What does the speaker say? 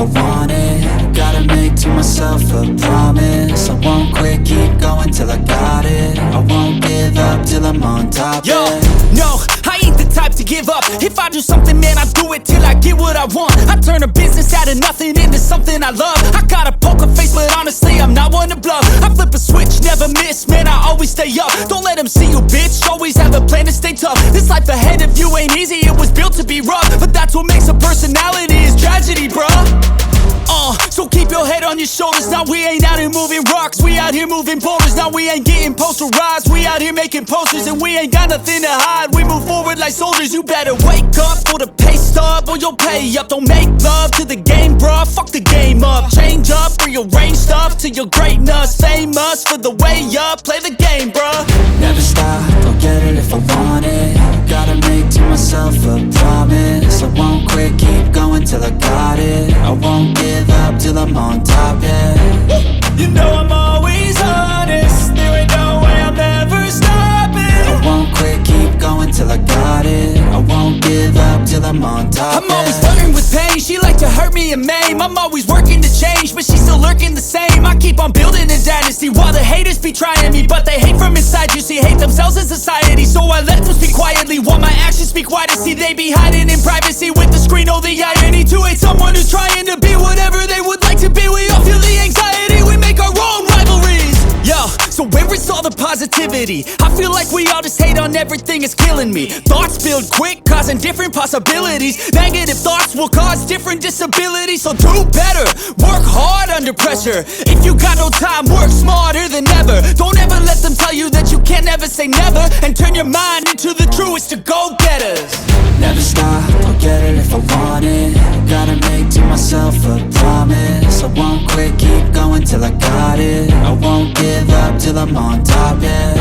I want it. Gotta make to myself a promise. I won't quit, keep going till I got it. I won't give up till I'm on top. Yo, yeah. no, I ain't the type to give up. If I do something, man, I do it till I get what I want. I turn a business out of nothing into something I love. I got a poker face, but honestly, I'm not one to bluff. I flip a switch, never miss, man, I always stay up. Don't let them see you, bitch, always have a plan to stay tough. This life ahead of you ain't easy, it was built to be rough. But that's what makes a personality, is tragedy, bruh. So keep your head on your shoulders. Now we ain't out here moving rocks, we out here moving boulders. Now we ain't getting posterized, we out here making posters. And we ain't got nothing to hide, we move forward like soldiers. You better wake up for the pay stub, or you'll pay up. Don't make love to the game, bruh, fuck the game up. Change up, rearrange stuff to your greatness. Famous for the way up, play the game, bruh. Never stop, I'll get it if I want it. Gotta make to myself a promise. I won't quit, keep going till I got it. I won't give up till I'm on top, yeah. You know I'm always honest, there ain't no way I'm ever stopping. I won't quit, keep going till I got it. I won't give up till I'm on top, I'm always flirting with pain, she like to hurt me and maim. I'm always working to change, but she's still lurking the same. I keep on building a dynasty while the haters be trying me. But they hate from inside, you see, hate themselves in society. So I let them speak quietly while my actions speak wider. See, they be hiding in privacy with the screen, oh the irony. To hate someone who's trying to be whatever they would like to be. We all feel the anxiety, we make our own rivalries. Yo, so where is all the positivity? I feel like we all just hate on everything, it's killing me. Thoughts build quick, causing different possibilities. Negative thoughts will cause different disabilities. So do better, work hard under pressure. If you got no time, work smarter than ever. Don't ever let them tell you that you can't never say never. And turn your mind into the truest of go-getters. Never stop, I'll get it if I want it. Gotta make to myself a promise. I won't quit, keep going till I got it. I won't give up till I'm on top, yeah.